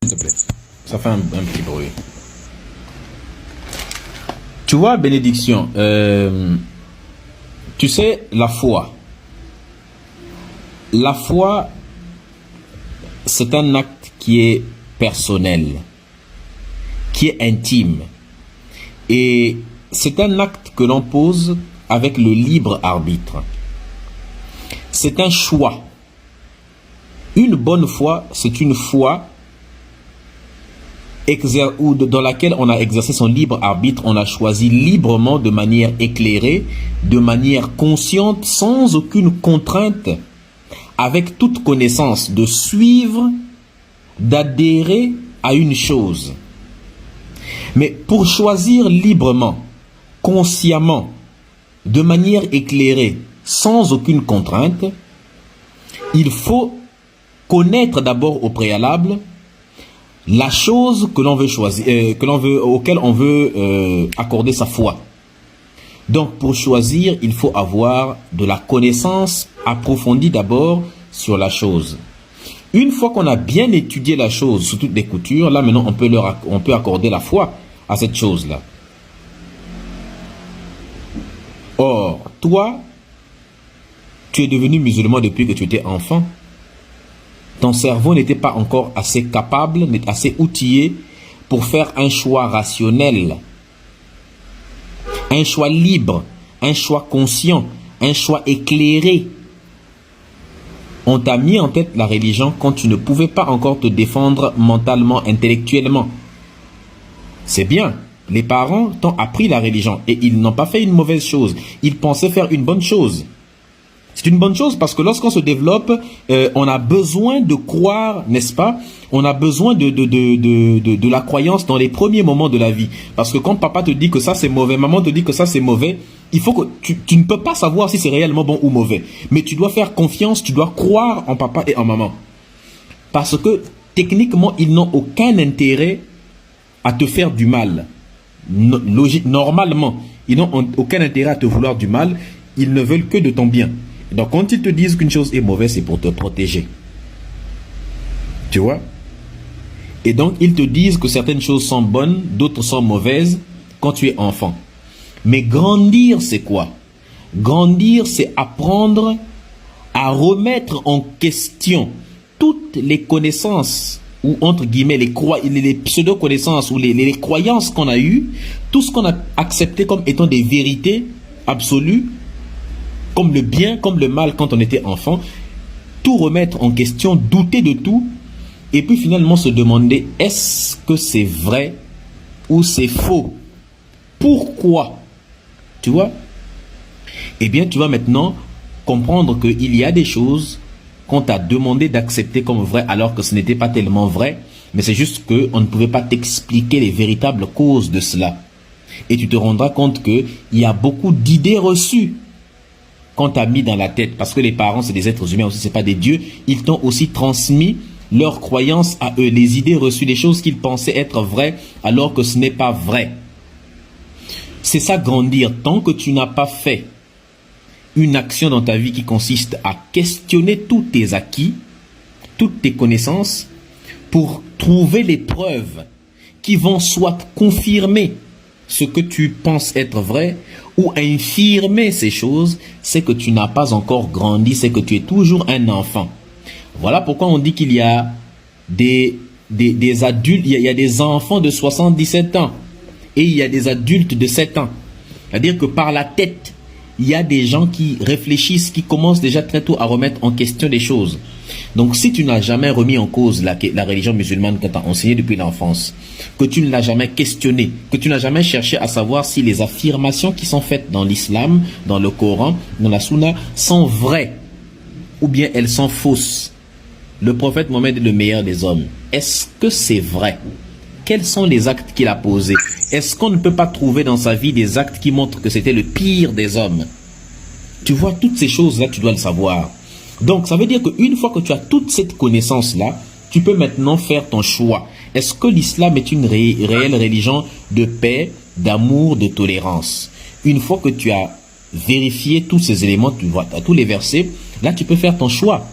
S'il te plaît. Ça fait un petit bruit. Tu vois, bénédiction, tu sais, la foi. La foi, c'est un acte qui est personnel, qui est intime. Et c'est un acte que l'on pose avec le libre arbitre. C'est un choix. Une bonne foi, c'est une foi dans laquelle on a exercé son libre arbitre, on a choisi librement, de manière éclairée, de manière consciente, sans aucune contrainte, avec toute connaissance, de suivre, d'adhérer à une chose. Mais pour choisir librement, consciemment, de manière éclairée, sans aucune contrainte, il faut connaître d'abord au préalable la chose que l'on veut choisir, auquel on veut accorder sa foi. Donc pour choisir, il faut avoir de la connaissance approfondie d'abord sur la chose. Une fois qu'on a bien étudié la chose sous toutes les coutures, là maintenant on peut accorder la foi à cette chose-là. Or, toi, tu es devenu musulman depuis que tu étais enfant. Ton cerveau n'était pas encore assez capable, assez outillé pour faire un choix rationnel, un choix libre, un choix conscient, un choix éclairé. On t'a mis en tête la religion quand tu ne pouvais pas encore te défendre mentalement, intellectuellement. C'est bien. Les parents t'ont appris la religion et ils n'ont pas fait une mauvaise chose. Ils pensaient faire une bonne chose. C'est une bonne chose parce que lorsqu'on se développe, on a besoin de croire, n'est-ce pas? On a besoin de la croyance dans les premiers moments de la vie. Parce que quand papa te dit que ça c'est mauvais, maman te dit que ça c'est mauvais, il faut que tu ne peux pas savoir si c'est réellement bon ou mauvais. Mais tu dois faire confiance, tu dois croire en papa et en maman. Parce que techniquement, ils n'ont aucun intérêt à te faire du mal. Normalement, ils n'ont aucun intérêt à te vouloir du mal. Ils ne veulent que de ton bien. Donc quand ils te disent qu'une chose est mauvaise, c'est pour te protéger. Tu vois? Et donc ils te disent que certaines choses sont bonnes, d'autres sont mauvaises quand tu es enfant. Mais grandir, c'est quoi? Grandir, c'est apprendre à remettre en question toutes les connaissances, ou entre guillemets les pseudo-connaissances ou les croyances qu'on a eues, tout ce qu'on a accepté comme étant des vérités absolues, comme le bien, comme le mal quand on était enfant, tout remettre en question, douter de tout, et puis finalement se demander, est-ce que c'est vrai ou c'est faux? Pourquoi? Tu vois? Eh bien, tu vas maintenant comprendre qu'il y a des choses qu'on t'a demandé d'accepter comme vraies alors que ce n'était pas tellement vrai, mais c'est juste qu'on ne pouvait pas t'expliquer les véritables causes de cela. Et tu te rendras compte qu'il y a beaucoup d'idées reçues qu'on t'a mis dans la tête, parce que les parents, c'est des êtres humains aussi, c'est pas des dieux. Ils t'ont aussi transmis leurs croyances à eux, les idées reçues, les choses qu'ils pensaient être vraies, alors que ce n'est pas vrai. C'est ça, grandir. Tant que tu n'as pas fait une action dans ta vie qui consiste à questionner tous tes acquis, toutes tes connaissances, pour trouver les preuves qui vont soit confirmer ce que tu penses être vrai, ou infirmer ces choses, c'est que tu n'as pas encore grandi, c'est que tu es toujours un enfant. Voilà pourquoi on dit qu'il y a des adultes, il y a des enfants de 77 ans, et il y a des adultes de 7 ans. C'est-à-dire que par la tête, il y a des gens qui réfléchissent, qui commencent déjà très tôt à remettre en question des choses. Donc si tu n'as jamais remis en cause la religion musulmane que tu as enseignée depuis l'enfance, que tu ne l'as jamais questionnée, que tu n'as jamais cherché à savoir si les affirmations qui sont faites dans l'islam, dans le Coran, dans la Sunna, sont vraies ou bien elles sont fausses. Le prophète Mohammed est le meilleur des hommes. Est-ce que c'est vrai? Quels sont les actes qu'il a posés? Est-ce qu'on ne peut pas trouver dans sa vie des actes qui montrent que c'était le pire des hommes? Tu vois, toutes ces choses-là, tu dois le savoir. Donc, ça veut dire qu'une fois que tu as toute cette connaissance-là, tu peux maintenant faire ton choix. Est-ce que l'islam est une réelle religion de paix, d'amour, de tolérance? Une fois que tu as vérifié tous ces éléments, tu vois, tous les versets, là, tu peux faire ton choix.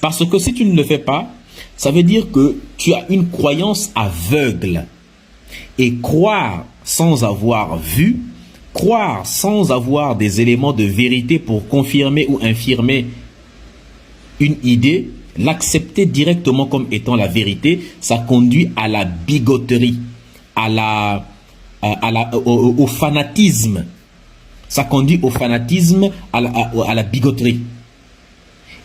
Parce que si tu ne le fais pas, Ça veut dire que tu as une croyance aveugle. Et croire sans avoir vu, croire sans avoir des éléments de vérité pour confirmer ou infirmer une idée, l'accepter directement comme étant la vérité, ça conduit à la bigoterie, au fanatisme. Ça conduit au fanatisme, à la bigoterie.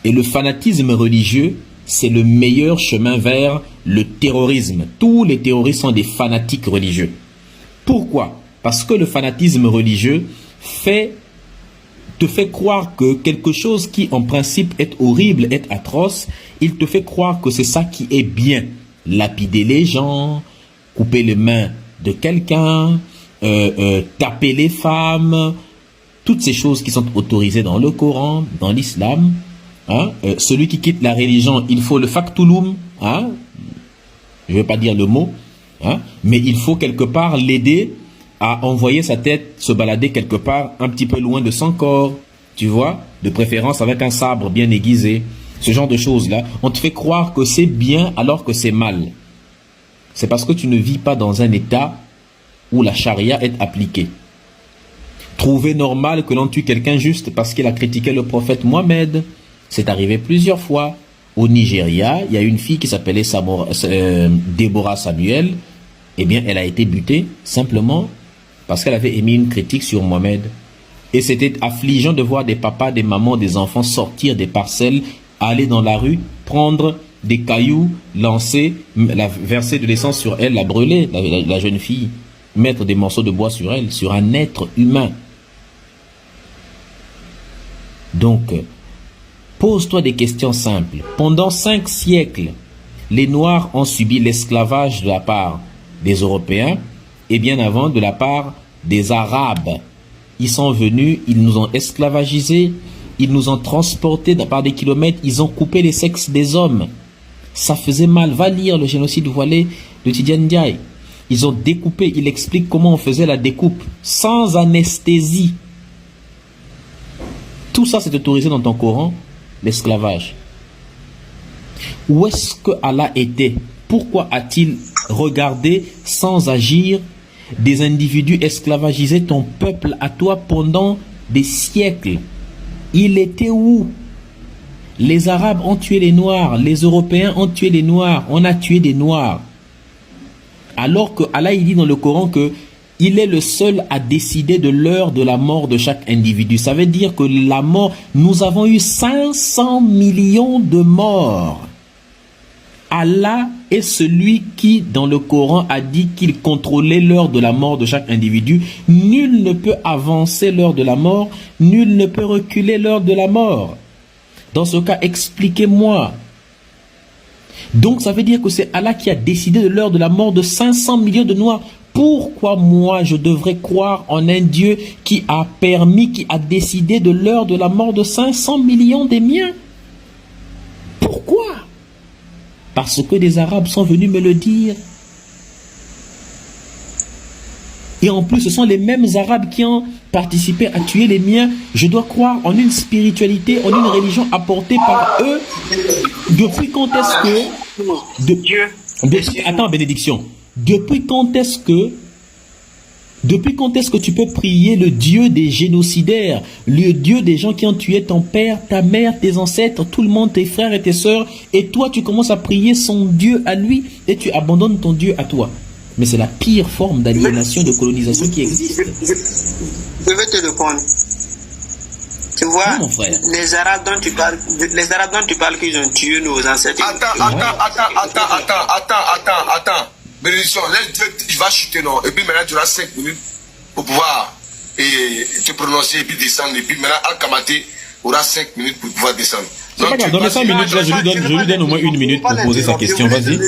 Et le fanatisme religieux, c'est le meilleur chemin vers le terrorisme. Tous les terroristes sont des fanatiques religieux. Pourquoi? Parce que le fanatisme religieux te fait croire que quelque chose qui en principe est horrible, est atroce, il te fait croire que c'est ça qui est bien. Lapider les gens, couper les mains de quelqu'un, taper les femmes, toutes ces choses qui sont autorisées dans le Coran, dans l'islam. Hein? Celui qui quitte la religion, il faut le factulum, hein? Je ne vais pas dire le mot, hein? Mais il faut quelque part l'aider à envoyer sa tête se balader quelque part un petit peu loin de son corps, tu vois, de préférence avec un sabre bien aiguisé, ce genre de choses-là. On te fait croire que c'est bien alors que c'est mal. C'est parce que tu ne vis pas dans un état où la charia est appliquée. Trouver normal que l'on tue quelqu'un juste parce qu'il a critiqué le prophète Mohammed, c'est arrivé plusieurs fois. Au Nigeria, il y a une fille qui s'appelait Deborah Samuel. Eh bien, elle a été butée simplement parce qu'elle avait émis une critique sur Mohammed. Et c'était affligeant de voir des papas, des mamans, des enfants sortir des parcelles, aller dans la rue, prendre des cailloux, lancer, verser de l'essence sur elle, la brûler, la jeune fille, mettre des morceaux de bois sur elle, sur un être humain. Donc, pose-toi des questions simples. Pendant 5 siècles, les Noirs ont subi l'esclavage de la part des Européens et bien avant de la part des Arabes. Ils sont venus, ils nous ont esclavagisés, ils nous ont transportés par des kilomètres, ils ont coupé les sexes des hommes. Ça faisait mal. Va lire le génocide voilé de Tidiane Ndiaye. Ils ont découpé, il explique comment on faisait la découpe, sans anesthésie. Tout ça c'est autorisé dans ton Coran, l'esclavage. Où est-ce que Allah était? Pourquoi a-t-il regardé sans agir des individus esclavagiser ton peuple à toi pendant des siècles? Il était où? Les Arabes ont tué les Noirs, les Européens ont tué les Noirs, on a tué des Noirs. Alors que Allah il dit dans le Coran que il est le seul à décider de l'heure de la mort de chaque individu. Ça veut dire que la mort, nous avons eu 500 millions de morts. Allah est celui qui, dans le Coran, a dit qu'il contrôlait l'heure de la mort de chaque individu. Nul ne peut avancer l'heure de la mort, nul ne peut reculer l'heure de la mort. Dans ce cas, expliquez-moi. Donc, ça veut dire que c'est Allah qui a décidé de l'heure de la mort de 500 millions de Noirs. Pourquoi moi, je devrais croire en un Dieu qui a permis, qui a décidé de l'heure de la mort de 500 millions des miens? Pourquoi? Parce que des Arabes sont venus me le dire. Et en plus, ce sont les mêmes Arabes qui ont participé à tuer les miens. Je dois croire en une spiritualité, en une religion apportée par eux. Depuis quand est-ce que... Attends, bénédiction. Depuis quand est-ce que tu peux prier le Dieu des génocidaires, le Dieu des gens qui ont tué ton père, ta mère, tes ancêtres, tout le monde, tes frères et tes sœurs, et toi tu commences à prier son Dieu à lui et tu abandonnes ton Dieu à toi? Mais c'est la pire forme d'aliénation, de colonisation qui existe. Je vais te répondre. Tu vois, non, mon frère. Les Arabes dont tu parles qu'ils ont tué nos ancêtres. Attends. Bénédiction, laisse Dieu, il va chuter, non. Et puis maintenant, tu auras 5 minutes pour pouvoir te prononcer et puis descendre. Et puis maintenant, Al-Kamate aura 5 minutes pour pouvoir descendre. C'est pas grave, dans les 5 minutes, là, je lui donne au moins 1 minute pour poser sa question. Vas-y.